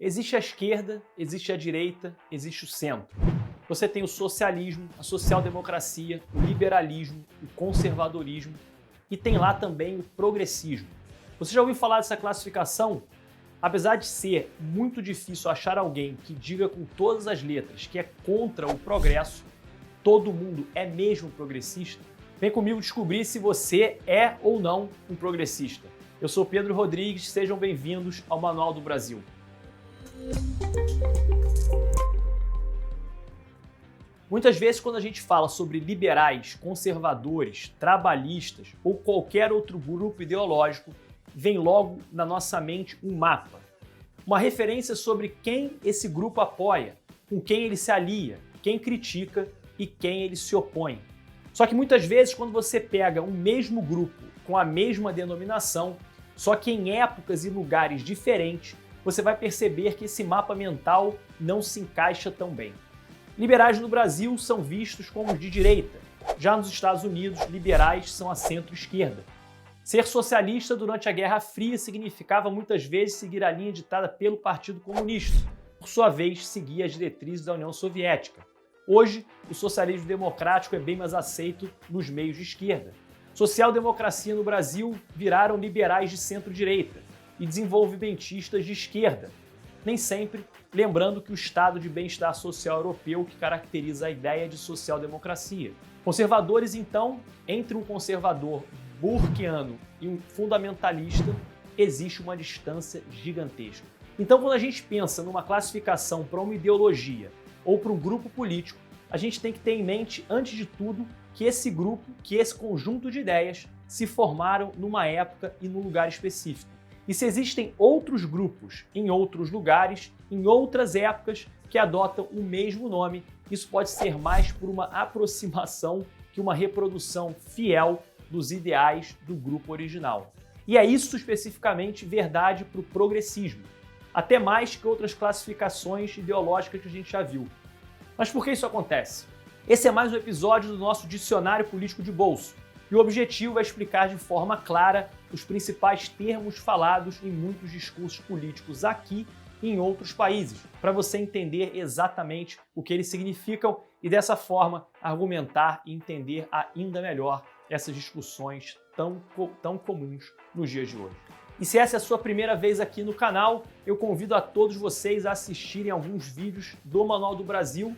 Existe a esquerda, existe a direita, existe o centro. Você tem o socialismo, a social-democracia, o liberalismo, o conservadorismo e tem lá também o progressismo. Você já ouviu falar dessa classificação? Apesar de ser muito difícil achar alguém que diga com todas as letras que é contra o progresso, todo mundo é mesmo progressista? Vem comigo descobrir se você é ou não um progressista. Eu sou Pedro Rodrigues, sejam bem-vindos ao Manual do Brasil. Muitas vezes, quando a gente fala sobre liberais, conservadores, trabalhistas ou qualquer outro grupo ideológico, vem logo na nossa mente um mapa. Uma referência sobre quem esse grupo apoia, com quem ele se alia, quem critica e quem ele se opõe. Só que muitas vezes, quando você pega um mesmo grupo com a mesma denominação, só que em épocas e lugares diferentes, você vai perceber que esse mapa mental não se encaixa tão bem. Liberais no Brasil são vistos como os de direita. Já nos Estados Unidos, liberais são a centro-esquerda. Ser socialista durante a Guerra Fria significava muitas vezes seguir a linha ditada pelo Partido Comunista, por sua vez seguir as diretrizes da União Soviética. Hoje, o socialismo democrático é bem mais aceito nos meios de esquerda. Social-democracia no Brasil viraram liberais de centro-direita e desenvolvimentistas de esquerda. Nem sempre lembrando que o estado de bem-estar social europeu que caracteriza a ideia de social-democracia. Conservadores, então, entre um conservador burkeano e um fundamentalista, existe uma distância gigantesca. Então, quando a gente pensa numa classificação para uma ideologia ou para um grupo político, a gente tem que ter em mente, antes de tudo, que esse grupo, que esse conjunto de ideias se formaram numa época e num lugar específico. E se existem outros grupos em outros lugares, em outras épocas, que adotam o mesmo nome, isso pode ser mais por uma aproximação que uma reprodução fiel dos ideais do grupo original. E é isso especificamente verdade para o progressismo, até mais que outras classificações ideológicas que a gente já viu. Mas por que isso acontece? Esse é mais um episódio do nosso Dicionário Político de Bolso, e o objetivo é explicar de forma clara os principais termos falados em muitos discursos políticos aqui e em outros países, para você entender exatamente o que eles significam e dessa forma argumentar e entender ainda melhor essas discussões tão comuns nos dias de hoje. E se essa é a sua primeira vez aqui no canal, eu convido a todos vocês a assistirem alguns vídeos do Manual do Brasil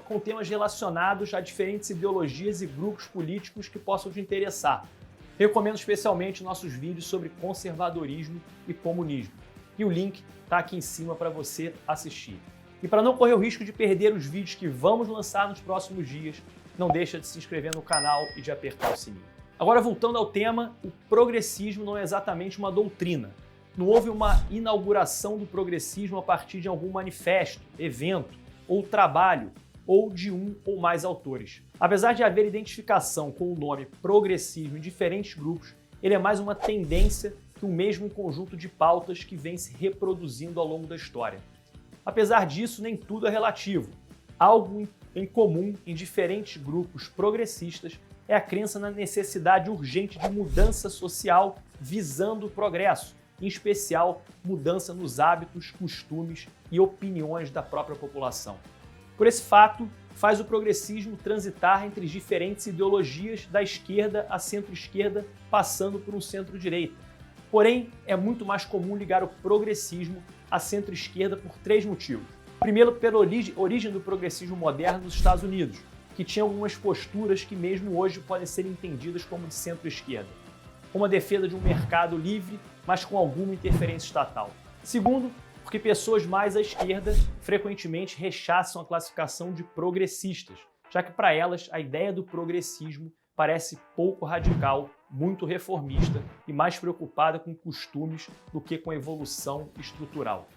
com temas relacionados a diferentes ideologias e grupos políticos que possam te interessar. Recomendo especialmente nossos vídeos sobre conservadorismo e comunismo. E o link está aqui em cima para você assistir. E para não correr o risco de perder os vídeos que vamos lançar nos próximos dias, não deixa de se inscrever no canal e de apertar o sininho. Agora, voltando ao tema, o progressismo não é exatamente uma doutrina. Não houve uma inauguração do progressismo a partir de algum manifesto, evento, ou trabalho, ou de um ou mais autores. Apesar de haver identificação com o nome progressismo em diferentes grupos, ele é mais uma tendência que o mesmo conjunto de pautas que vem se reproduzindo ao longo da história. Apesar disso, nem tudo é relativo. Algo em comum em diferentes grupos progressistas é a crença na necessidade urgente de mudança social visando o progresso, em especial mudança nos hábitos, costumes e opiniões da própria população. Por esse fato, faz o progressismo transitar entre as diferentes ideologias da esquerda à centro-esquerda, passando por um centro-direita. Porém, é muito mais comum ligar o progressismo à centro-esquerda por três motivos. Primeiro, pela origem do progressismo moderno nos Estados Unidos, que tinha algumas posturas que mesmo hoje podem ser entendidas como de centro-esquerda. Uma defesa de um mercado livre, mas com alguma interferência estatal. Segundo, porque pessoas mais à esquerda frequentemente rechaçam a classificação de progressistas, já que para elas a ideia do progressismo parece pouco radical, muito reformista e mais preocupada com costumes do que com evolução estrutural.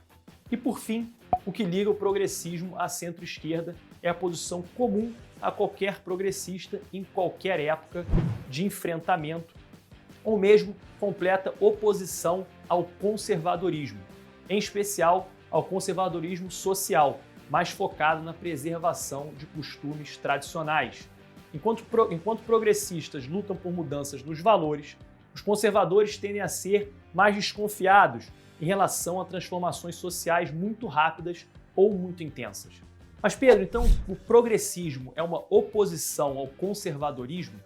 E por fim, o que liga o progressismo à centro-esquerda é a posição comum a qualquer progressista em qualquer época de enfrentamento ou mesmo completa oposição ao conservadorismo, em especial ao conservadorismo social, mais focado na preservação de costumes tradicionais. Enquanto progressistas lutam por mudanças nos valores, os conservadores tendem a ser mais desconfiados em relação a transformações sociais muito rápidas ou muito intensas. Mas Pedro, então o progressismo é uma oposição ao conservadorismo?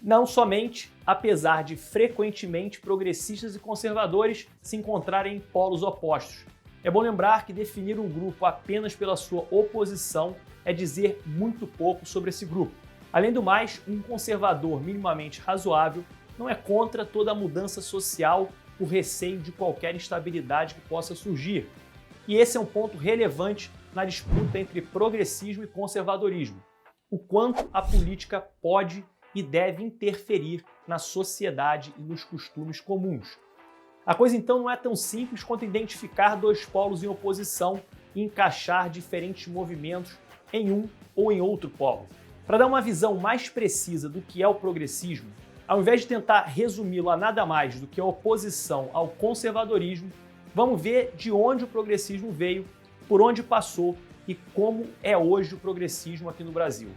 Não somente, apesar de frequentemente progressistas e conservadores se encontrarem em polos opostos. É bom lembrar que definir um grupo apenas pela sua oposição é dizer muito pouco sobre esse grupo. Além do mais, um conservador minimamente razoável não é contra toda a mudança social por receio de qualquer instabilidade que possa surgir. E esse é um ponto relevante na disputa entre progressismo e conservadorismo. O quanto a política pode e deve interferir na sociedade e nos costumes comuns. A coisa então não é tão simples quanto identificar dois polos em oposição e encaixar diferentes movimentos em um ou em outro polo. Para dar uma visão mais precisa do que é o progressismo, ao invés de tentar resumi-lo a nada mais do que a oposição ao conservadorismo, vamos ver de onde o progressismo veio, por onde passou e como é hoje o progressismo aqui no Brasil.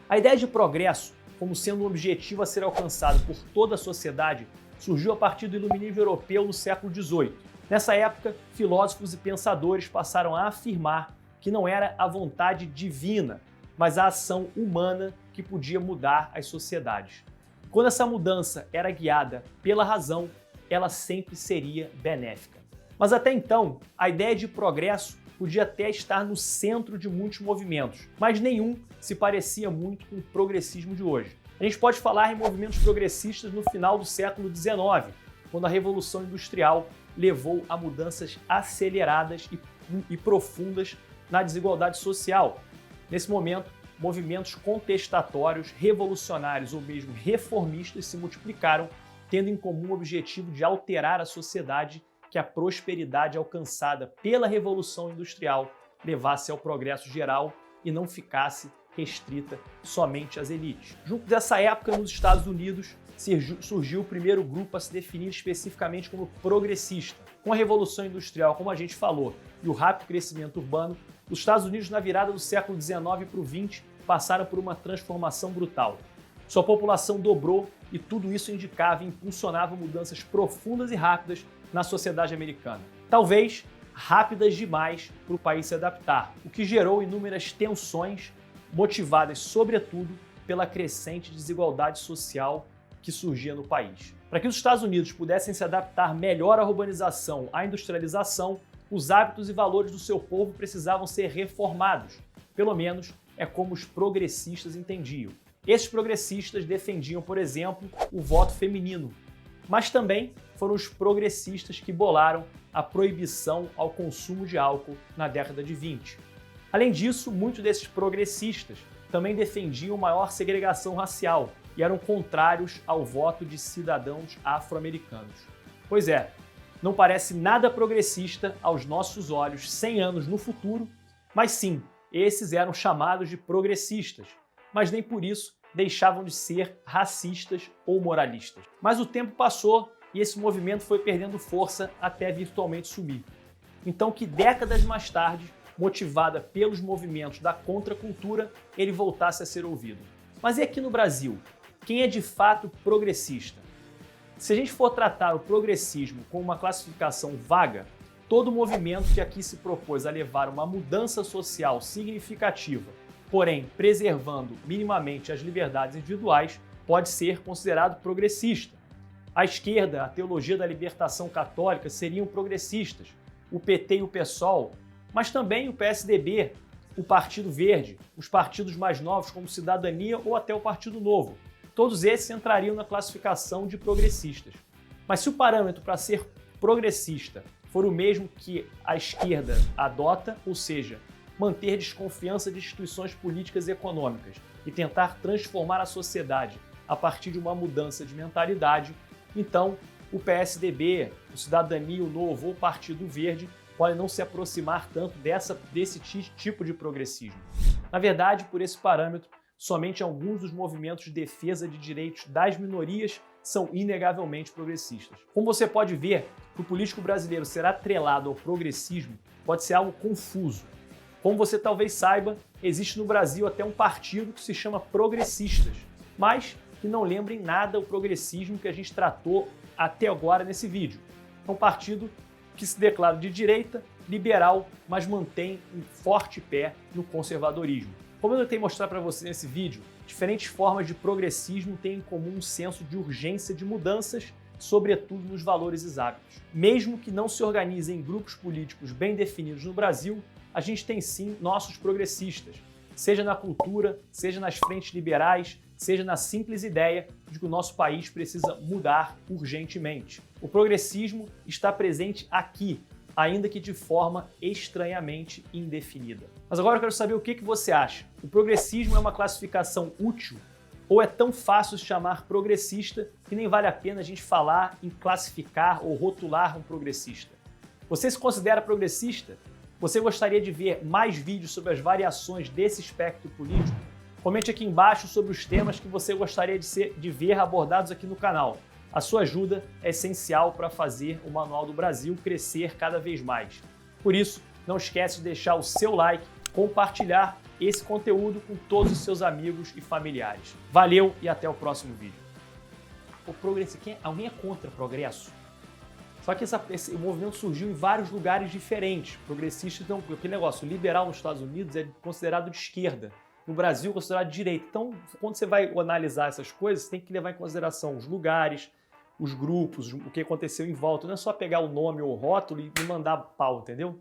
A ideia de progresso como sendo um objetivo a ser alcançado por toda a sociedade surgiu a partir do iluminismo europeu no século XVIII. Nessa época, filósofos e pensadores passaram a afirmar que não era a vontade divina, mas a ação humana que podia mudar as sociedades. Quando essa mudança era guiada pela razão, ela sempre seria benéfica. Mas até então, a ideia de progresso podia até estar no centro de muitos movimentos, mas nenhum se parecia muito com o progressismo de hoje. A gente pode falar em movimentos progressistas no final do século XIX, quando a Revolução Industrial levou a mudanças aceleradas e profundas na desigualdade social. Nesse momento, movimentos contestatórios, revolucionários ou mesmo reformistas se multiplicaram, tendo em comum o objetivo de alterar a sociedade, que a prosperidade alcançada pela Revolução Industrial levasse ao progresso geral e não ficasse restrita somente às elites. Junto dessa época, nos Estados Unidos, surgiu o primeiro grupo a se definir especificamente como progressista. Com a Revolução Industrial, como a gente falou, e o rápido crescimento urbano, os Estados Unidos, na virada do século XIX para o XX, passaram por uma transformação brutal. Sua população dobrou e tudo isso indicava e impulsionava mudanças profundas e rápidas na sociedade americana. Talvez rápidas demais para o país se adaptar, o que gerou inúmeras tensões, motivadas sobretudo pela crescente desigualdade social que surgia no país. Para que os Estados Unidos pudessem se adaptar melhor à urbanização, à industrialização, os hábitos e valores do seu povo precisavam ser reformados. Pelo menos é como os progressistas entendiam. Esses progressistas defendiam, por exemplo, o voto feminino, mas também foram os progressistas que bolaram a proibição ao consumo de álcool na década de 20. Além disso, muitos desses progressistas também defendiam maior segregação racial e eram contrários ao voto de cidadãos afro-americanos. Pois é, não parece nada progressista aos nossos olhos 100 anos no futuro, mas sim, esses eram chamados de progressistas, mas nem por isso deixavam de ser racistas ou moralistas. Mas o tempo passou e esse movimento foi perdendo força até virtualmente sumir. Então, que décadas mais tarde, motivada pelos movimentos da contracultura, ele voltasse a ser ouvido. Mas e aqui no Brasil? Quem é de fato progressista? Se a gente for tratar o progressismo como uma classificação vaga, todo movimento que aqui se propôs a levar uma mudança social significativa, porém preservando minimamente as liberdades individuais, pode ser considerado progressista. A esquerda, a teologia da libertação católica seriam progressistas, o PT e o PSOL, mas também o PSDB, o Partido Verde, os partidos mais novos como Cidadania ou até o Partido Novo. Todos esses entrariam na classificação de progressistas. Mas se o parâmetro para ser progressista for o mesmo que a esquerda adota, ou seja, manter desconfiança de instituições políticas e econômicas e tentar transformar a sociedade a partir de uma mudança de mentalidade, então o PSDB, o Cidadania, o Novo ou o Partido Verde podem não se aproximar tanto desse tipo de progressismo. Na verdade, por esse parâmetro, somente alguns dos movimentos de defesa de direitos das minorias são inegavelmente progressistas. Como você pode ver, o político brasileiro ser atrelado ao progressismo pode ser algo confuso. Como você talvez saiba, existe no Brasil até um partido que se chama Progressistas, mas que não lembra em nada o progressismo que a gente tratou até agora nesse vídeo. É um partido que se declara de direita, liberal, mas mantém um forte pé no conservadorismo. Como eu tentei mostrar para você nesse vídeo, diferentes formas de progressismo têm em comum um senso de urgência de mudanças, sobretudo nos valores e hábitos. Mesmo que não se organizem em grupos políticos bem definidos no Brasil, a gente tem sim nossos progressistas, seja na cultura, seja nas frentes liberais, seja na simples ideia de que o nosso país precisa mudar urgentemente. O progressismo está presente aqui, ainda que de forma estranhamente indefinida. Mas agora eu quero saber o que você acha. O progressismo é uma classificação útil ou é tão fácil se chamar progressista que nem vale a pena a gente falar em classificar ou rotular um progressista? Você se considera progressista? Você gostaria de ver mais vídeos sobre as variações desse espectro político? Comente aqui embaixo sobre os temas que você gostaria de ver abordados aqui no canal. A sua ajuda é essencial para fazer o Manual do Brasil crescer cada vez mais. Por isso, não esquece de deixar o seu like, compartilhar esse conteúdo com todos os seus amigos e familiares. Valeu e até o próximo vídeo. O progresso, alguém é contra progresso? Só que esse movimento surgiu em vários lugares diferentes. Progressistas, então, aquele negócio, liberal nos Estados Unidos é considerado de esquerda. No Brasil é considerado de direita. Então, quando você vai analisar essas coisas, você tem que levar em consideração os lugares, os grupos, o que aconteceu em volta. Não é só pegar o nome ou o rótulo e mandar pau, entendeu?